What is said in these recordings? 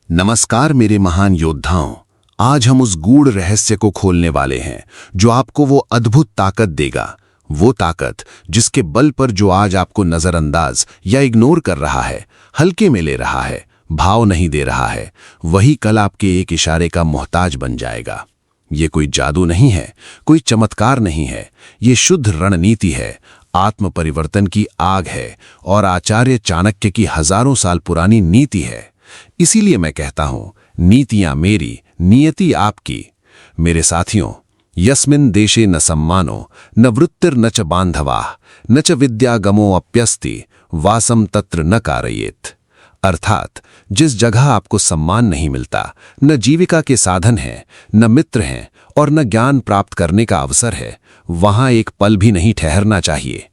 नमस्कार मेरे महान योद्धाओं। आज हम उस गूढ़ रहस्य को खोलने वाले हैं जो आपको वो अद्भुत ताकत देगा, वो ताकत जिसके बल पर जो आज आपको नजरअंदाज या इग्नोर कर रहा है, हल्के में ले रहा है, भाव नहीं दे रहा है, वही कल आपके एक इशारे का मोहताज बन जाएगा। ये कोई जादू नहीं है, कोई चमत्कार नहीं है, ये शुद्ध रणनीति है, आत्म परिवर्तन की आग है और आचार्य चाणक्य की हजारों साल पुरानी नीति है। इसीलिए मैं कहता हूं, नीतियां मेरी, नियति आपकी। मेरे साथियों, यस्मिन् देशे न सम्मानो न वृत्तिर् न च बांधवाः न च विद्यागमो अप्यस्ति वासम तत्र न कारयेत। अर्थात जिस जगह आपको सम्मान नहीं मिलता, न जीविका के साधन हैं, न मित्र हैं और न ज्ञान प्राप्त करने का अवसर है, वहां एक पल भी नहीं ठहरना चाहिए।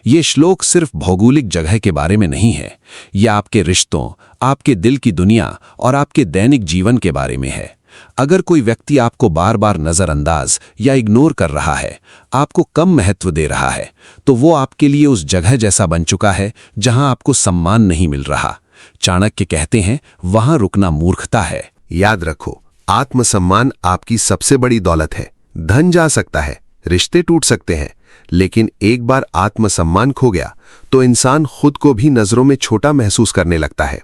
ये श्लोक सिर्फ भौगोलिक जगह के बारे में नहीं है, ये आपके रिश्तों, आपके दिल की दुनिया और आपके दैनिक जीवन के बारे में है। अगर कोई व्यक्ति आपको बार बार नजरअंदाज या इग्नोर कर रहा है, आपको कम महत्व दे रहा है, तो वो आपके लिए उस जगह जैसा बन चुका है जहां आपको सम्मान नहीं मिल रहा। चाणक्य कहते हैं, वहां रुकना मूर्खता है। याद रखो, आत्मसम्मान आपकी सबसे बड़ी दौलत है। धन जा सकता है, रिश्ते टूट सकते हैं, लेकिन एक बार आत्मसम्मान खो गया तो इंसान खुद को भी नजरों में छोटा महसूस करने लगता है।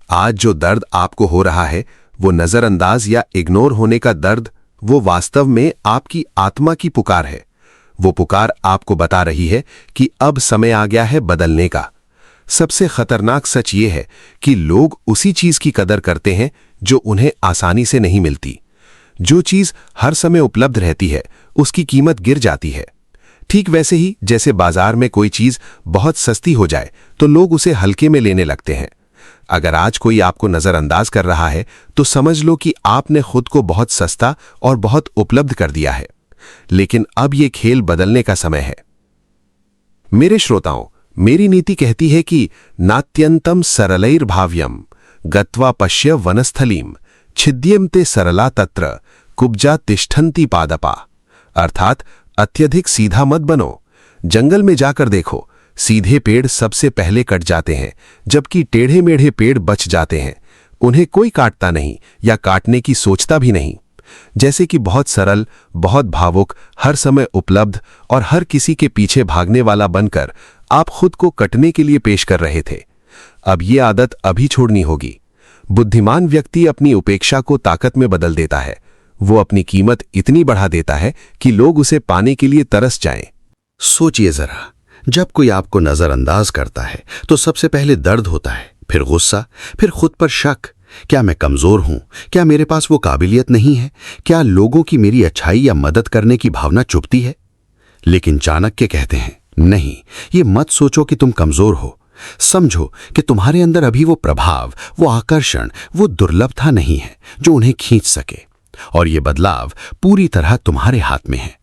आज जो दर्द आपको हो रहा है, वो नजरअंदाज या इग्नोर होने का दर्द, वो वास्तव में आपकी आत्मा की पुकार है। वो पुकार आपको बता रही है कि अब समय आ गया है बदलने का। सबसे खतरनाक सच ये है कि लोग उसी चीज की कदर करते हैं जो उन्हें आसानी से नहीं मिलती। जो चीज हर समय उपलब्ध रहती है, उसकी कीमत गिर जाती है। ठीक वैसे ही जैसे बाजार में कोई चीज बहुत सस्ती हो जाए तो लोग उसे हल्के में लेने लगते हैं। अगर आज कोई आपको नजरअंदाज कर रहा है तो समझ लो कि आपने खुद को बहुत सस्ता और बहुत उपलब्ध कर दिया है। लेकिन अब यह खेल बदलने का समय है। मेरे श्रोताओं, मेरी नीति कहती है कि नात्यंतम सरलैर्भाव्यम गत्वा पश्य वनस्थलीम छिद्यम ते सरला तत्र कुब्जा तिष्ठन्ति पादपा। अर्थात अत्यधिक सीधा मत बनो। जंगल में जाकर देखो, सीधे पेड़ सबसे पहले कट जाते हैं, जबकि टेढ़े मेढ़े पेड़ बच जाते हैं। उन्हें कोई काटता नहीं या काटने की सोचता भी नहीं। जैसे कि बहुत सरल, बहुत भावुक, हर समय उपलब्ध और हर किसी के पीछे भागने वाला बनकर आप खुद को कटने के लिए पेश कर रहे थे। अब ये आदत अभी छोड़नी होगी। बुद्धिमान व्यक्ति अपनी उपेक्षा को ताकत में बदल देता है। वो अपनी कीमत इतनी बढ़ा देता है कि लोग उसे पाने के लिए तरस जाएं। सोचिए जरा, जब कोई आपको नजरअंदाज करता है तो सबसे पहले दर्द होता है, फिर गुस्सा, फिर खुद पर शक। क्या मैं कमजोर हूं? क्या मेरे पास वो काबिलियत नहीं है? क्या लोगों की मेरी अच्छाई या मदद करने की भावना चुभती है? लेकिन चाणक्य कहते हैं, नहीं, ये मत सोचो कि तुम कमजोर हो। समझो कि तुम्हारे अंदर अभी वो प्रभाव, वो आकर्षण, वो दुर्लभता नहीं है जो उन्हें खींच सके। और ये बदलाव पूरी तरह तुम्हारे हाथ में है।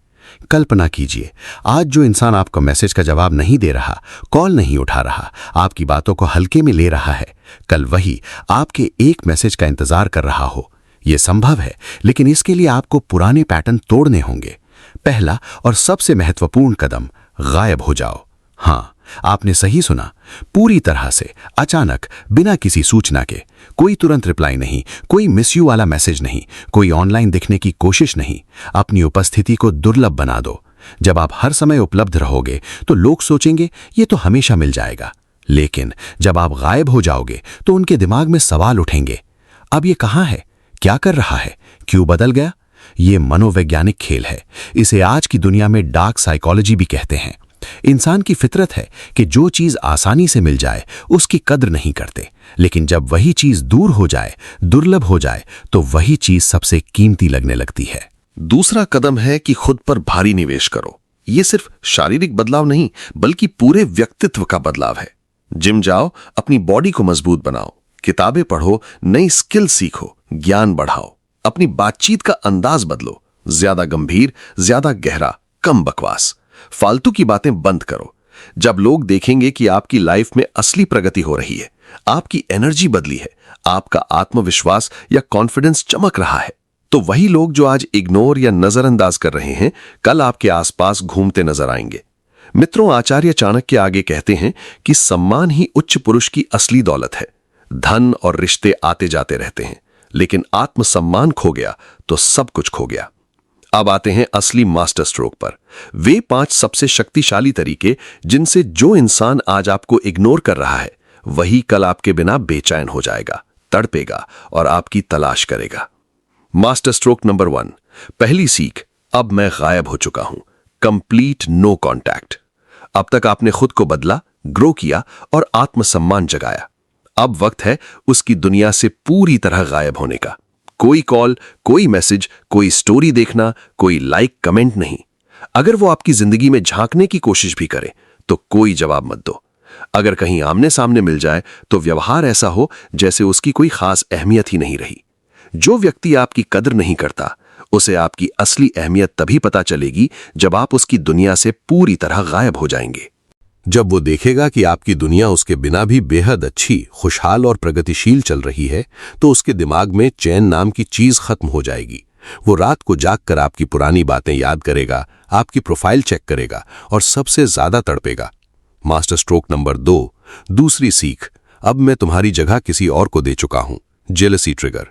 कल्पना कीजिए, आज जो इंसान आपको मैसेज का जवाब नहीं दे रहा, कॉल नहीं उठा रहा, आपकी बातों को हल्के में ले रहा है, कल वही आपके एक मैसेज का इंतजार कर रहा हो। यह संभव है, लेकिन इसके लिए आपको पुराने पैटर्न तोड़ने होंगे। पहला और सबसे महत्वपूर्ण कदम, गायब हो जाओ। हाँ, आपने सही सुना, पूरी तरह से, अचानक, बिना किसी सूचना के। कोई तुरंत रिप्लाई नहीं, कोई मिस यू वाला मैसेज नहीं, कोई ऑनलाइन दिखने की कोशिश नहीं। अपनी उपस्थिति को दुर्लभ बना दो। जब आप हर समय उपलब्ध रहोगे तो लोग सोचेंगे ये तो हमेशा मिल जाएगा। लेकिन जब आप गायब हो जाओगे तो उनके दिमाग में सवाल उठेंगे, अब ये कहाँ है, क्या कर रहा है, क्यों बदल गया? ये मनोवैज्ञानिक खेल है। इसे आज की दुनिया में डार्क साइकोलॉजी भी कहते हैं। इंसान की फितरत है कि जो चीज आसानी से मिल जाए उसकी कद्र नहीं करते, लेकिन जब वही चीज दूर हो जाए, दुर्लभ हो जाए, तो वही चीज सबसे कीमती लगने लगती है। दूसरा कदम है कि खुद पर भारी निवेश करो। ये सिर्फ शारीरिक बदलाव नहीं, बल्कि पूरे व्यक्तित्व का बदलाव है। जिम जाओ, अपनी बॉडी को मजबूत बनाओ, किताबें पढ़ो, नई स्किल सीखो, ज्ञान बढ़ाओ, अपनी बातचीत का अंदाज बदलो। ज्यादा गंभीर, ज्यादा गहरा, कम बकवास। फालतू की बातें बंद करो। जब लोग देखेंगे कि आपकी लाइफ में असली प्रगति हो रही है, आपकी एनर्जी बदली है, आपका आत्मविश्वास या कॉन्फिडेंस चमक रहा है, तो वही लोग जो आज इग्नोर या नजरअंदाज कर रहे हैं, कल आपके आसपास घूमते नजर आएंगे। मित्रों, आचार्य चाणक्य आगे कहते हैं कि सम्मान ही उच्च पुरुष की असली दौलत है। धन और रिश्ते आते जाते रहते हैं, लेकिन आत्मसम्मान खो गया तो सब कुछ खो गया। अब आते हैं असली मास्टर स्ट्रोक पर। वे 5 सबसे शक्तिशाली तरीके जिनसे जो इंसान आज आपको इग्नोर कर रहा है वही कल आपके बिना बेचैन हो जाएगा, तड़पेगा और आपकी तलाश करेगा। मास्टर स्ट्रोक नंबर 1, पहली सीख, अब मैं गायब हो चुका हूं। Complete no contact. अब तक आपने खुद को बदला, ग्रो किया और आत्मसम्मान जगाया। अब वक्त है उसकी दुनिया से पूरी तरह गायब होने का। कोई कॉल, कोई मैसेज, कोई स्टोरी देखना, कोई लाइक कमेंट नहीं। अगर वो आपकी जिंदगी में झांकने की कोशिश भी करे तो कोई जवाब मत दो। अगर कहीं आमने सामने मिल जाए तो व्यवहार ऐसा हो जैसे उसकी कोई खास अहमियत ही नहीं रही। जो व्यक्ति आपकी कदर नहीं करता उसे आपकी असली अहमियत तभी पता चलेगी जब आप उसकी दुनिया से पूरी तरह गायब हो जाएंगे। जब वो देखेगा कि आपकी दुनिया उसके बिना भी बेहद अच्छी, खुशहाल और प्रगतिशील चल रही है, तो उसके दिमाग में चैन नाम की चीज खत्म हो जाएगी। वो रात को जागकर आपकी पुरानी बातें याद करेगा, आपकी प्रोफाइल चेक करेगा और सबसे ज्यादा तड़पेगा। मास्टर स्ट्रोक नंबर 2, दूसरी सीख, अब मैं तुम्हारी जगह किसी और को दे चुका हूं। Jealousy trigger.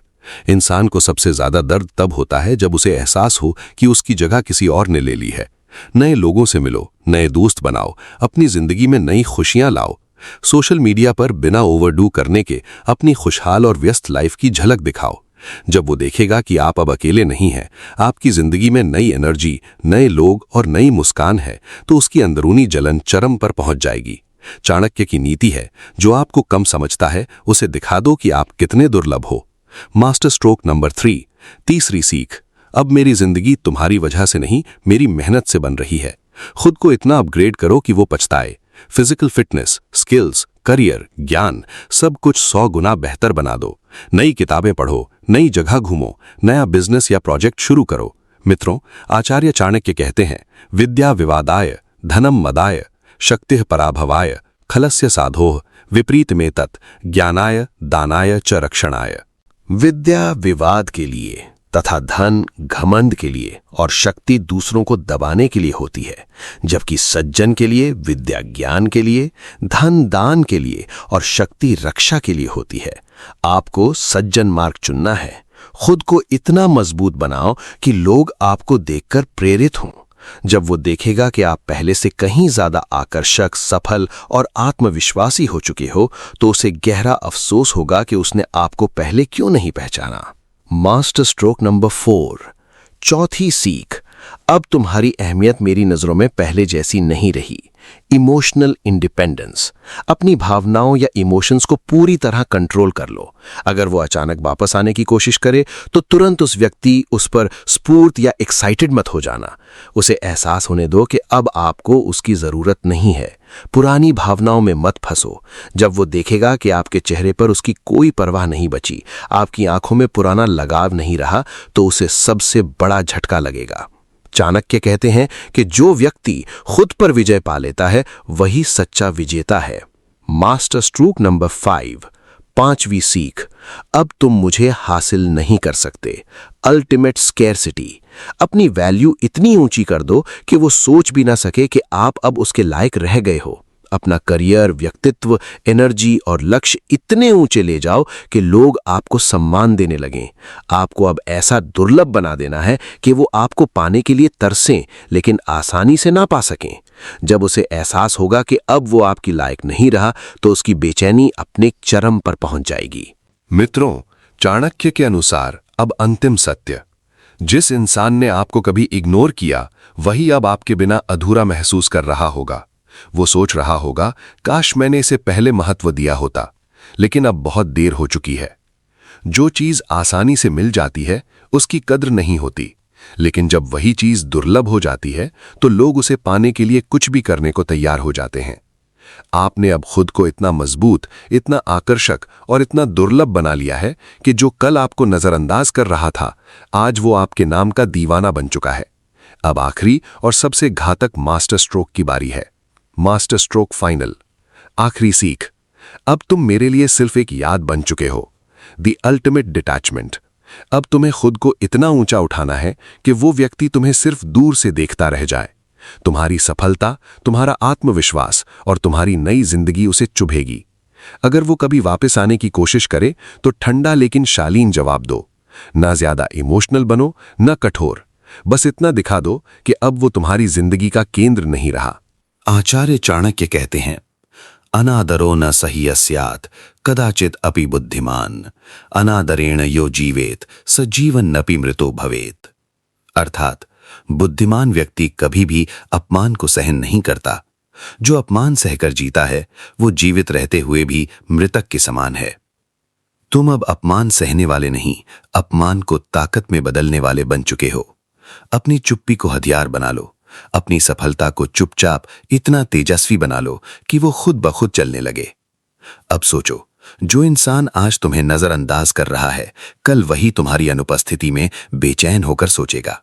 इंसान को सबसे ज्यादा दर्द तब होता है जब उसे एहसास हो कि उसकी जगह किसी और ने ले ली है। नए लोगों से मिलो, नए दोस्त बनाओ, अपनी जिंदगी में नई खुशियां लाओ। सोशल मीडिया पर बिना ओवरडू करने के अपनी खुशहाल और व्यस्त लाइफ की झलक दिखाओ। जब वो देखेगा कि आप अब अकेले नहीं हैं, आपकी जिंदगी में नई एनर्जी, नए लोग और नई मुस्कान है, तो उसकी अंदरूनी जलन चरम पर पहुंच जाएगी। चाणक्य की नीति है, जो आपको कम समझता है उसे दिखा दो कि आप कितने दुर्लभ हो। मास्टर स्ट्रोक नंबर 3, तीसरी सीख, अब मेरी जिंदगी तुम्हारी वजह से नहीं, मेरी मेहनत से बन रही है। खुद को इतना अपग्रेड करो कि वो पछताए। फिजिकल फिटनेस, स्किल्स, करियर, ज्ञान, सब कुछ 100 गुना बेहतर बना दो। नई किताबें पढ़ो, नई जगह घूमो, नया बिजनेस या प्रोजेक्ट शुरू करो। मित्रों, आचार्य चाणक्य कहते हैं, विद्या विवादाय धनम मदाय शक्तिः पराभवाय खलस्य साधोः विपरीत में तत् ज्ञानाय दानाय च रक्षणाय। विद्या विवाद के लिए तथा धन घमंड के लिए और शक्ति दूसरों को दबाने के लिए होती है, जबकि सज्जन के लिए विद्या ज्ञान के लिए, धन दान के लिए और शक्ति रक्षा के लिए होती है। आपको सज्जन मार्ग चुनना है। खुद को इतना मजबूत बनाओ कि लोग आपको देखकर प्रेरित हों। जब वो देखेगा कि आप पहले से कहीं ज्यादा आकर्षक, सफल और आत्मविश्वासी हो चुके हो, तो उसे गहरा अफसोस होगा कि उसने आपको पहले क्यों नहीं पहचाना। मास्टर स्ट्रोक नंबर 4, चौथी सीख, अब तुम्हारी अहमियत मेरी नजरों में पहले जैसी नहीं रही। Emotional independence. अपनी भावनाओं या इमोशंस को पूरी तरह कंट्रोल कर लो। अगर वो अचानक वापस आने की कोशिश करे तो तुरंत उस पर स्फूर्त या एक्साइटेड मत हो जाना। उसे एहसास होने दो कि अब आपको उसकी जरूरत नहीं है। पुरानी भावनाओं में मत फंसो। जब वो देखेगा कि आपके चेहरे पर उसकी कोई परवाह नहीं बची, आपकी आंखों में पुराना लगाव नहीं रहा, तो उसे सबसे बड़ा झटका लगेगा। चाणक्य कहते हैं कि जो व्यक्ति खुद पर विजय पा लेता है वही सच्चा विजेता है। मास्टर स्ट्रोक नंबर 5, पांचवी सीख, अब तुम मुझे हासिल नहीं कर सकते। Ultimate scarcity. अपनी वैल्यू इतनी ऊंची कर दो कि वो सोच भी ना सके कि आप अब उसके लायक रह गए हो। अपना करियर, व्यक्तित्व, एनर्जी और लक्ष्य इतने ऊंचे ले जाओ कि लोग आपको सम्मान देने लगें। आपको अब ऐसा दुर्लभ बना देना है कि वो आपको पाने के लिए तरसें, लेकिन आसानी से ना पा सकें। जब उसे एहसास होगा कि अब वो आपकी लायक नहीं रहा, तो उसकी बेचैनी अपने चरम पर पहुंच जाएगी। मित्रों, चाणक्य के अनुसार अब अंतिम सत्य, जिस इंसान ने आपको कभी इग्नोर किया वही अब आपके बिना अधूरा महसूस कर रहा होगा। वो सोच रहा होगा, काश मैंने इसे पहले महत्व दिया होता, लेकिन अब बहुत देर हो चुकी है। जो चीज आसानी से मिल जाती है उसकी कद्र नहीं होती, लेकिन जब वही चीज दुर्लभ हो जाती है तो लोग उसे पाने के लिए कुछ भी करने को तैयार हो जाते हैं। आपने अब खुद को इतना मजबूत, इतना आकर्षक और इतना दुर्लभ बना लिया है कि जो कल आपको नजरअंदाज कर रहा था, आज वो आपके नाम का दीवाना बन चुका है। अब आखिरी और सबसे घातक मास्टर स्ट्रोक की बारी है। मास्टर स्ट्रोक फाइनल, आखिरी सीख, अब तुम मेरे लिए सिर्फ एक याद बन चुके हो। The ultimate detachment. अब तुम्हें खुद को इतना ऊंचा उठाना है कि वो व्यक्ति तुम्हें सिर्फ दूर से देखता रह जाए। तुम्हारी सफलता, तुम्हारा आत्मविश्वास और तुम्हारी नई जिंदगी उसे चुभेगी। अगर वो कभी वापस आने की कोशिश करे तो ठंडा लेकिन शालीन जवाब दो। ना ज्यादा इमोशनल बनो, न कठोर। बस इतना दिखा दो कि अब वो तुम्हारी जिंदगी का केंद्र नहीं रहा। आचार्य चाणक्य कहते हैं, अनादरो न सह्य स्यात् कदाचित अपि बुद्धिमान, अनादरेण यो जीवेत स जीवन नपि मृतो भवेत। अर्थात बुद्धिमान व्यक्ति कभी भी अपमान को सहन नहीं करता। जो अपमान सहकर जीता है वो जीवित रहते हुए भी मृतक के समान है। तुम अब अपमान सहने वाले नहीं, अपमान को ताकत में बदलने वाले बन चुके हो। अपनी चुप्पी को हथियार बना लो। अपनी सफलता को चुपचाप इतना तेजस्वी बना लो कि वो खुद ब खुद चलने लगे। अब सोचो, जो इंसान आज तुम्हें नजरअंदाज कर रहा है, कल वही तुम्हारी अनुपस्थिति में बेचैन होकर सोचेगा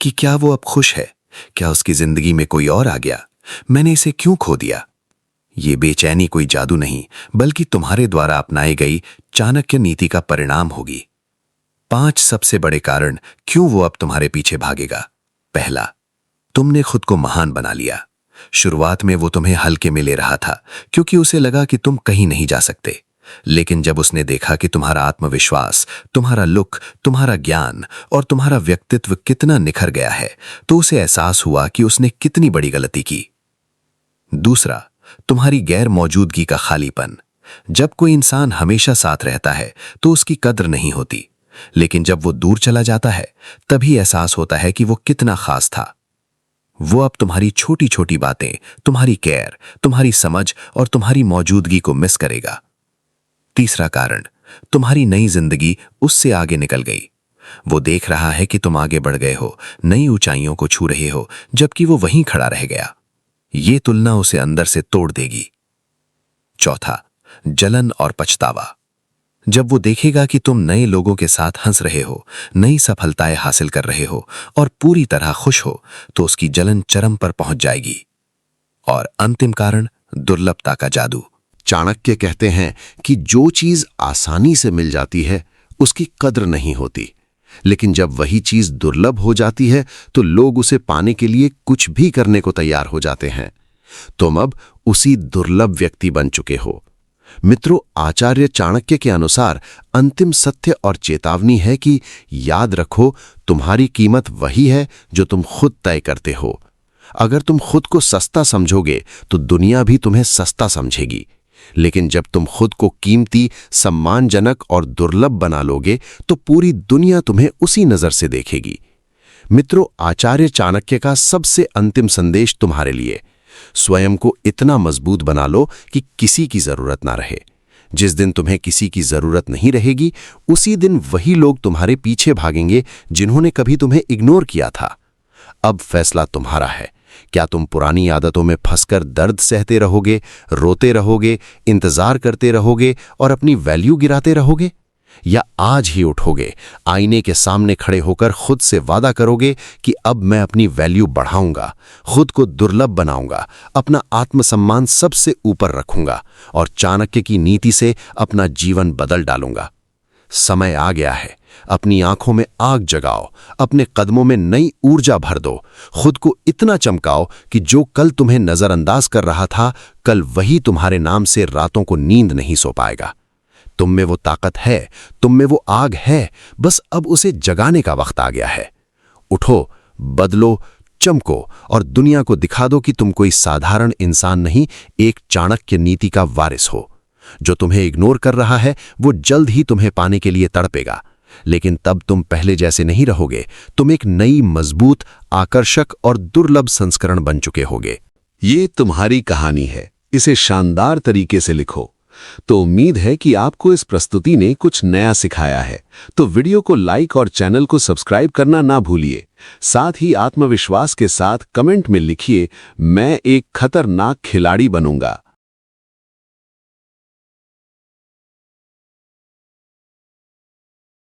कि क्या वो अब खुश है, क्या उसकी जिंदगी में कोई और आ गया, मैंने इसे क्यों खो दिया। ये बेचैनी कोई जादू नहीं, बल्कि तुम्हारे द्वारा अपनाई गई चाणक्य नीति का परिणाम होगी। 5 सबसे बड़े कारण क्यों वो अब तुम्हारे पीछे भागेगा। पहला, तुमने खुद को महान बना लिया। शुरुआत में वो तुम्हें हल्के में ले रहा था क्योंकि उसे लगा कि तुम कहीं नहीं जा सकते। लेकिन जब उसने देखा कि तुम्हारा आत्मविश्वास, तुम्हारा लुक, तुम्हारा ज्ञान और तुम्हारा व्यक्तित्व कितना निखर गया है, तो उसे एहसास हुआ कि उसने कितनी बड़ी गलती की। दूसरा, तुम्हारी गैर मौजूदगी का खालीपन। जब कोई इंसान हमेशा साथ रहता है तो उसकी कद्र नहीं होती, लेकिन जब वो दूर चला जाता है तभी एहसास होता है कि वो कितना खास था। वो अब तुम्हारी छोटी छोटी बातें, तुम्हारी केयर, तुम्हारी समझ और तुम्हारी मौजूदगी को मिस करेगा। तीसरा कारण, तुम्हारी नई जिंदगी उससे आगे निकल गई। वो देख रहा है कि तुम आगे बढ़ गए हो, नई ऊंचाइयों को छू रहे हो, जबकि वो वहीं खड़ा रह गया। ये तुलना उसे अंदर से तोड़ देगी। चौथा, जलन और पछतावा। जब वो देखेगा कि तुम नए लोगों के साथ हंस रहे हो, नई सफलताएं हासिल कर रहे हो और पूरी तरह खुश हो, तो उसकी जलन चरम पर पहुंच जाएगी। और अंतिम कारण, दुर्लभता का जादू। चाणक्य कहते हैं कि जो चीज आसानी से मिल जाती है उसकी कद्र नहीं होती, लेकिन जब वही चीज दुर्लभ हो जाती है तो लोग उसे पाने के लिए कुछ भी करने को तैयार हो जाते हैं। तुम अब उसी दुर्लभ व्यक्ति बन चुके हो। मित्रों, आचार्य चाणक्य के अनुसार अंतिम सत्य और चेतावनी है कि याद रखो, तुम्हारी कीमत वही है जो तुम खुद तय करते हो। अगर तुम खुद को सस्ता समझोगे तो दुनिया भी तुम्हें सस्ता समझेगी, लेकिन जब तुम खुद को कीमती, सम्मानजनक और दुर्लभ बना लोगे तो पूरी दुनिया तुम्हें उसी नजर से देखेगी। मित्रों, आचार्य चाणक्य का सबसे अंतिम संदेश तुम्हारे लिए, स्वयं को इतना मजबूत बना लो कि किसी की जरूरत ना रहे। जिस दिन तुम्हें किसी की जरूरत नहीं रहेगी, उसी दिन वही लोग तुम्हारे पीछे भागेंगे जिन्होंने कभी तुम्हें इग्नोर किया था। अब फैसला तुम्हारा है। क्या तुम पुरानी आदतों में फंसकर दर्द सहते रहोगे, रोते रहोगे, इंतजार करते रहोगे और अपनी वैल्यू गिराते रहोगे, या आज ही उठोगे, आईने के सामने खड़े होकर खुद से वादा करोगे कि अब मैं अपनी वैल्यू बढ़ाऊंगा, खुद को दुर्लभ बनाऊंगा, अपना आत्मसम्मान सबसे ऊपर रखूंगा और चाणक्य की नीति से अपना जीवन बदल डालूंगा। समय आ गया है। अपनी आंखों में आग जगाओ, अपने कदमों में नई ऊर्जा भर दो, खुद को इतना चमकाओ कि जो कल तुम्हें नजरअंदाज कर रहा था, कल वही तुम्हारे नाम से रातों को नींद नहीं सो पाएगा। तुम में वो ताकत है, तुम में वो आग है, बस अब उसे जगाने का वक्त आ गया है। उठो, बदलो, चमको और दुनिया को दिखा दो कि तुम कोई साधारण इंसान नहीं, एक चाणक्य नीति का वारिस हो। जो तुम्हें इग्नोर कर रहा है वो जल्द ही तुम्हें पाने के लिए तड़पेगा, लेकिन तब तुम पहले जैसे नहीं रहोगे। तुम एक नई, मजबूत, आकर्षक और दुर्लभ संस्करण बन चुके होगे। ये तुम्हारी कहानी है, इसे शानदार तरीके से लिखो। तो उम्मीद है कि आपको इस प्रस्तुति ने कुछ नया सिखाया है। तो वीडियो को लाइक और चैनल को सब्सक्राइब करना ना भूलिए। साथ ही आत्मविश्वास के साथ कमेंट में लिखिए, मैं एक खतरनाक खिलाड़ी बनूंगा।